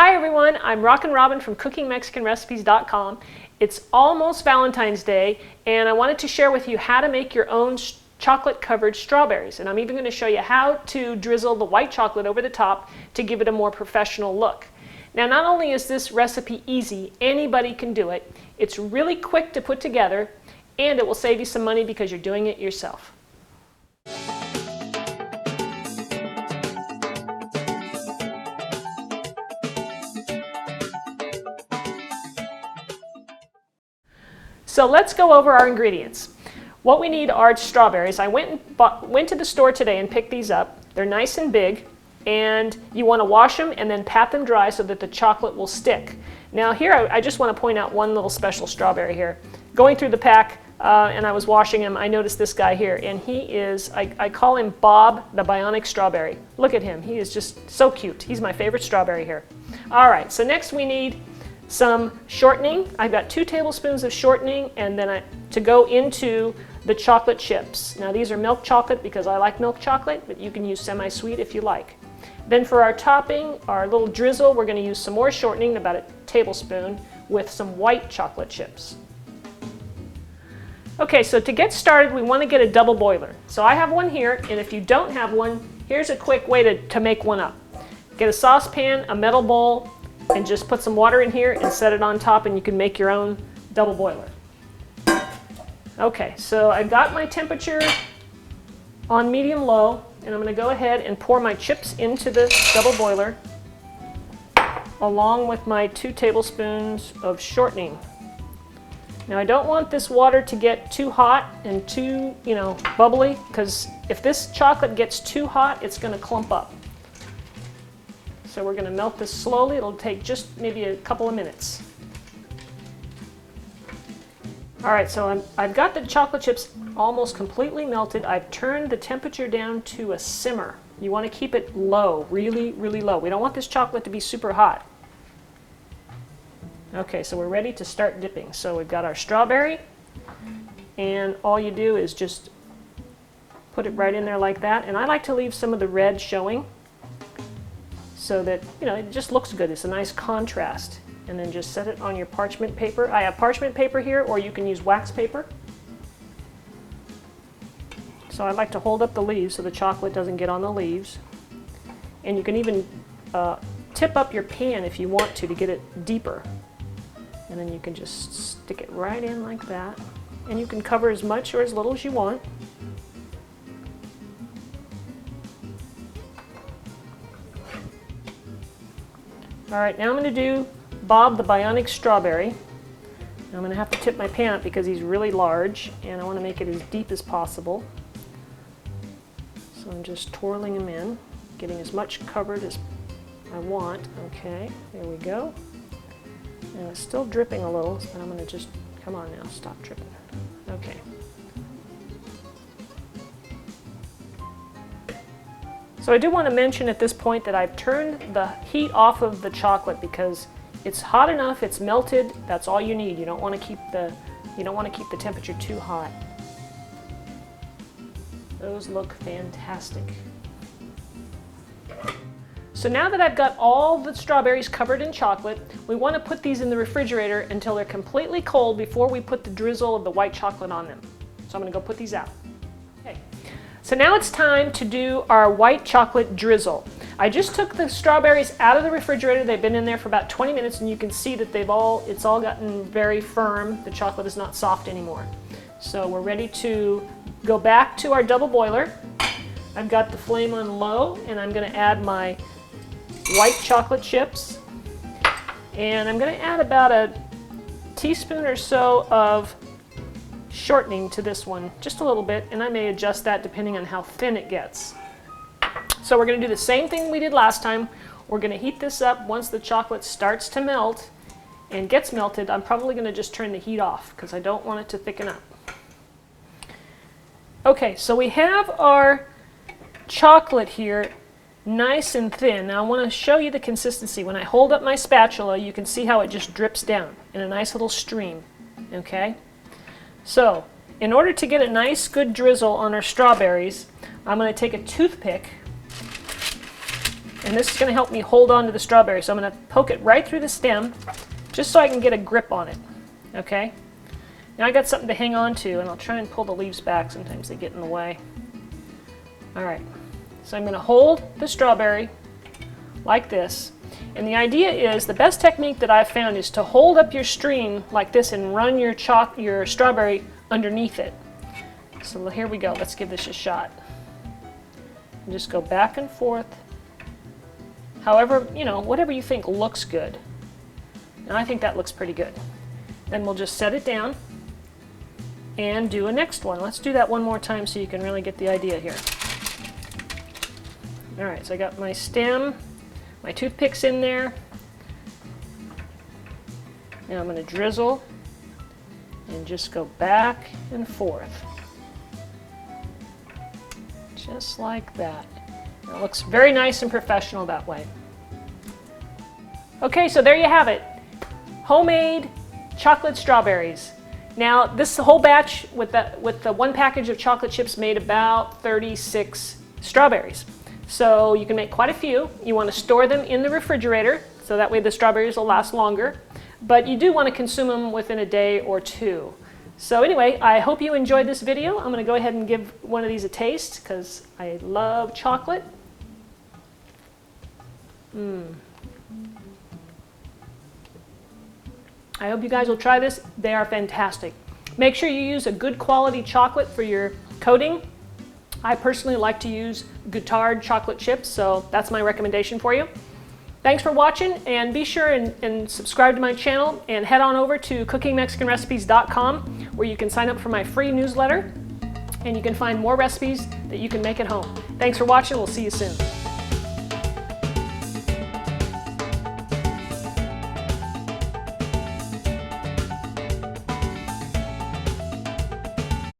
Hi everyone, I'm Rockin Robin from CookingMexicanRecipes.com. It's almost Valentine's Day and I wanted to share with you how to make your own chocolate covered strawberries, and I'm even going to show you how to drizzle the white chocolate over the top to give it a more professional look. Now, not only is this recipe easy, anybody can do it. It's really quick to put together and it will save you some money because you're doing it yourself. So let's go over our ingredients. What we need are strawberries. I went to the store today and picked these up. They're nice and big, and you want to wash them and then pat them dry so that the chocolate will stick. Now here I just want to point out one little special strawberry here. Going through the pack and I was washing him, I noticed this guy here, and he is, I call him Bob the Bionic Strawberry. Look at him, he is just so cute. He's my favorite strawberry here. Alright, so next we need some shortening. I've got 2 tablespoons of shortening, and then to go into the chocolate chips. Now these are milk chocolate because I like milk chocolate, but you can use semi-sweet if you like. Then for our topping, our little drizzle, we're going to use some more shortening, about a tablespoon, with some white chocolate chips. Okay, so to get started, we want to get a double boiler. So I have one here, and if you don't have one, here's a quick way to make one up. Get a saucepan, a metal bowl, and just put some water in here and set it on top, and you can make your own double boiler. Okay, so I've got my temperature on medium-low, and I'm going to go ahead and pour my chips into the double boiler along with my 2 tablespoons of shortening. Now I don't want this water to get too hot and too, bubbly, because if this chocolate gets too hot, it's going to clump up. So we're going to melt this slowly. It'll take just maybe a couple of minutes. All right, so I've got the chocolate chips almost completely melted. I've turned the temperature down to a simmer. You want to keep it low, really, really low. We don't want this chocolate to be super hot. Okay, so we're ready to start dipping. So we've got our strawberry, and all you do is just put it right in there like that. And I like to leave some of the red showing, so that, it just looks good. It's a nice contrast. And then just set it on your parchment paper. I have parchment paper here, or you can use wax paper. So I like to hold up the leaves so the chocolate doesn't get on the leaves. And you can even tip up your pan if you want to get it deeper. And then you can just stick it right in like that. And you can cover as much or as little as you want. All right, now I'm going to do Bob the Bionic Strawberry. Now I'm going to have to tip my pan up because he's really large, and I want to make it as deep as possible. So I'm just twirling him in, getting as much covered as I want. Okay, there we go. And it's still dripping a little, but I'm going to just, come on now, stop dripping. Okay. So I do want to mention at this point that I've turned the heat off of the chocolate because it's hot enough, it's melted, that's all you need. You don't want to keep the temperature too hot. Those look fantastic. So now that I've got all the strawberries covered in chocolate, we want to put these in the refrigerator until they're completely cold before we put the drizzle of the white chocolate on them. So I'm going to go put these out. Okay. So now it's time to do our white chocolate drizzle. I just took the strawberries out of the refrigerator. They've been in there for about 20 minutes, and you can see that it's all gotten very firm. The chocolate is not soft anymore. So we're ready to go back to our double boiler. I've got the flame on low, and I'm going to add my white chocolate chips. And I'm going to add about a teaspoon or so of shortening to this one, just a little bit, and I may adjust that depending on how thin it gets. So we're going to do the same thing we did last time. We're going to heat this up. Once the chocolate starts to melt and gets melted, I'm probably going to just turn the heat off because I don't want it to thicken up. Okay, so we have our chocolate here nice and thin. Now I want to show you the consistency. When I hold up my spatula, you can see how it just drips down in a nice little stream. Okay? So, in order to get a nice good drizzle on our strawberries, I'm going to take a toothpick and this is going to help me hold on to the strawberry. So I'm going to poke it right through the stem just so I can get a grip on it. Okay? Now I got something to hang on to, and I'll try and pull the leaves back. Sometimes they get in the way. All right. So I'm going to hold the strawberry like this. And the idea is, the best technique that I've found is to hold up your stream like this and run your strawberry underneath it. So here we go. Let's give this a shot. And just go back and forth. However, you know, whatever you think looks good. And I think that looks pretty good. Then we'll just set it down and do a next one. Let's do that one more time so you can really get the idea here. All right, so I got my stem, my toothpicks in there. Now I'm going to drizzle and just go back and forth. Just like that. It looks very nice and professional that way. Okay, so there you have it. Homemade chocolate strawberries. Now this whole batch with the one package of chocolate chips made about 36 strawberries. So you can make quite a few. You want to store them in the refrigerator so that way the strawberries will last longer. But you do want to consume them within a day or two. So anyway, I hope you enjoyed this video. I'm going to go ahead and give one of these a taste because I love chocolate. I hope you guys will try this. They are fantastic. Make sure you use a good quality chocolate for your coating. I personally like to use Guittard chocolate chips, so that's my recommendation for you. Thanks for watching, and be sure and subscribe to my channel, and head on over to cookingmexicanrecipes.com where you can sign up for my free newsletter and you can find more recipes that you can make at home. Thanks for watching. We'll see you soon.